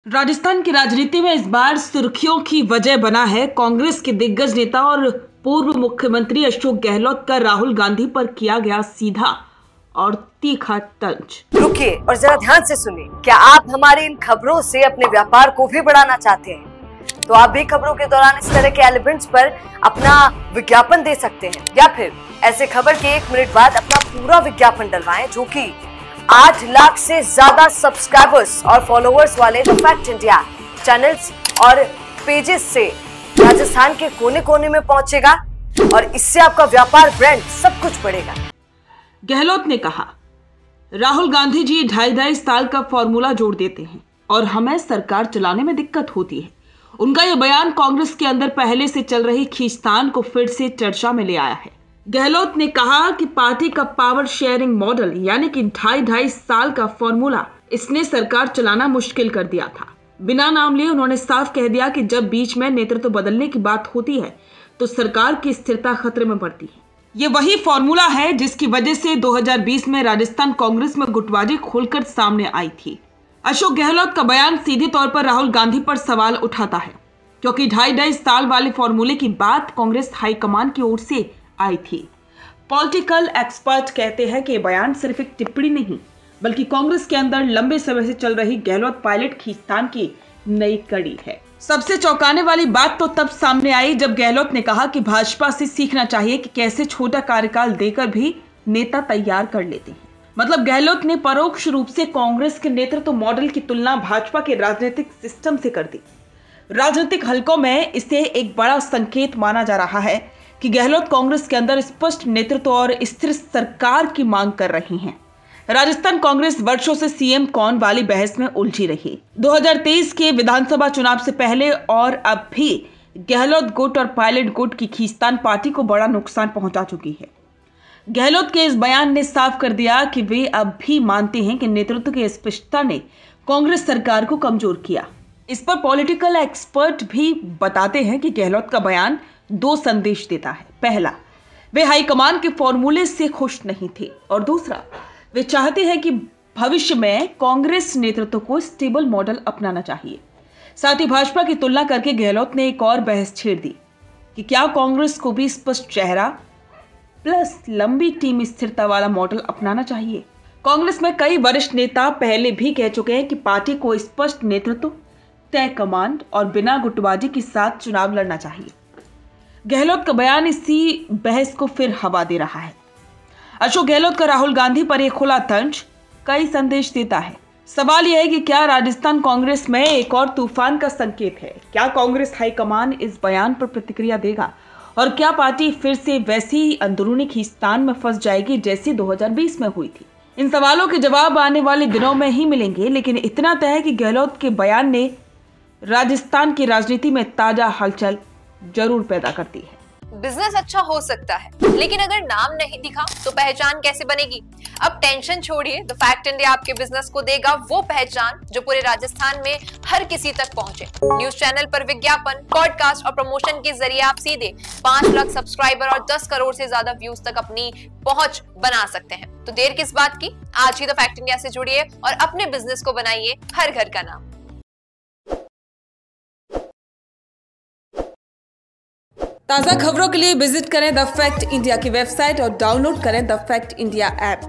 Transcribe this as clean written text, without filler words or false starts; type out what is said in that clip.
राजस्थान की राजनीति में इस बार सुर्खियों की वजह बना है कांग्रेस के दिग्गज नेता और पूर्व मुख्यमंत्री अशोक गहलोत का राहुल गांधी पर किया गया सीधा और तीखा तंज। रुकिए और जरा ध्यान से सुनिए। क्या आप हमारी इन खबरों से अपने व्यापार को भी बढ़ाना चाहते हैं? तो आप भी खबरों के दौरान इस तरह के एलिमेंट्स पर अपना विज्ञापन दे सकते हैं, या फिर ऐसे खबर के 1 मिनट बाद अपना पूरा विज्ञापन डलवाएं, जो कि 8 लाख से ज्यादा सब्सक्राइबर्स और फॉलोअर्स वाले द फैक्ट इंडिया चैनल्स और पेजेस से राजस्थान के कोने कोने में पहुंचेगा और इससे आपका व्यापार, ब्रांड सब कुछ बढ़ेगा। गहलोत ने कहा, राहुल गांधी जी 2.5 साल का फॉर्मूला जोड़ देते हैं और हमें सरकार चलाने में दिक्कत होती है। उनका यह बयान कांग्रेस के अंदर पहले से चल रही खींचतान को फिर से चर्चा में ले आया है। गहलोत ने कहा कि पार्टी का पावर शेयरिंग मॉडल यानी कि 2.5 साल का फॉर्मूला इसने सरकार चलाना मुश्किल कर दिया था। बिना नाम लिए उन्होंने साफ कह दिया कि जब बीच में नेतृत्व बदलने की बात होती है तो सरकार की स्थिरता खतरे में पड़ती है। ये वही फॉर्मूला है जिसकी वजह से 2020 में राजस्थान कांग्रेस में गुटबाजी खोलकर सामने आई थी। अशोक गहलोत का बयान सीधे तौर पर राहुल गांधी पर सवाल उठाता है, क्योंकि 2.5 साल वाले फॉर्मूले की बात कांग्रेस हाईकमान की ओर से आई थी। पॉलिटिकल एक्सपर्ट कहते हैं कि यह बयान सिर्फ एक टिप्पणी नहीं, बल्कि कांग्रेस के अंदर लंबे समय से चल रही गहलोत पायलट खींचतान की नई कड़ी है। सबसे चौंकाने वाली बात तो तब सामने आई जब गहलोत ने कहा कि भाजपा से सीखना चाहिए कि कैसे छोटा कार्यकाल देकर भी नेता तैयार कर लेते हैं। मतलब गहलोत ने परोक्ष रूप से कांग्रेस के नेतृत्व मॉडल की तुलना भाजपा के राजनीतिक सिस्टम से कर दी। राजनीतिक हलकों में इसे एक बड़ा संकेत माना जा रहा है कि गहलोत कांग्रेस के अंदर स्पष्ट नेतृत्व और स्थिर सरकार की मांग कर रही हैं। राजस्थान कांग्रेस वर्षों से सीएम कौन वाली बहस में उलझी रही। 2023 के विधानसभा चुनाव से पहले और अब भी गहलोत गुट और पायलट गुट की खींचतान पार्टी को बड़ा नुकसान पहुंचा चुकी है। गहलोत के इस बयान ने साफ कर दिया कि वे अब भी मानते हैं कि नेतृत्व की स्पष्टता ने कांग्रेस सरकार को कमजोर किया। इस पर पॉलिटिकल एक्सपर्ट भी बताते हैं कि गहलोत का बयान 2 संदेश देता है। पहला, वे हाईकमान के फॉर्मूले से खुश नहीं थे, और दूसरा, वे चाहते हैं कि भविष्य में कांग्रेस नेतृत्व को स्टेबल मॉडल अपनाना चाहिए। साथ ही भाजपा की तुलना करके गहलोत ने एक और बहस छेड़ दी कि क्या कांग्रेस को भी स्पष्ट चेहरा प्लस लंबी टीम स्थिरता वाला मॉडल अपनाना चाहिए। कांग्रेस में कई वरिष्ठ नेता पहले भी कह चुके हैं कि पार्टी को स्पष्ट नेतृत्व, तय कमांड और बिना गुटबाजी के साथ चुनाव लड़ना चाहिए। गहलोत का बयान इसी बहस को फिर हवा दे रहा है। अशोक गहलोत का राहुल गांधी पर एक खुला तंज कई संदेश देता है। सवाल यह है कि क्या राजस्थान कांग्रेस में एक और तूफान का संकेत है? क्या कांग्रेस हाईकमान इस बयान पर प्रतिक्रिया देगा और क्या पार्टी फिर से वैसी अंदरूनी खींचतान में फंस जाएगी जैसी 2020 में हुई थी? इन सवालों के जवाब आने वाले दिनों में ही मिलेंगे, लेकिन इतना तय है कि गहलोत के बयान ने राजस्थान की राजनीति में ताजा हलचल जरूर पैदा करती है। बिजनेस अच्छा हो सकता है, लेकिन अगर नाम नहीं दिखा तो पहचान कैसे बनेगी? अब टेंशन छोड़िए, द फैक्ट इंडिया आपके बिजनेस को देगा वो पहचान जो पूरे राजस्थान में हर किसी तक पहुंचे। न्यूज चैनल पर विज्ञापन, पॉडकास्ट और प्रमोशन के जरिए आप सीधे 5 लाख सब्सक्राइबर और 10 करोड़ से ज्यादा व्यूज तक अपनी पहुंच बना सकते हैं। तो देर किस बात की, आज ही द फैक्ट इंडिया से जुड़िए और अपने बिजनेस को बनाइए हर घर का नाम। ताज़ा खबरों के लिए विजिट करें द फैक्ट इंडिया की वेबसाइट और डाउनलोड करें द फैक्ट इंडिया ऐप।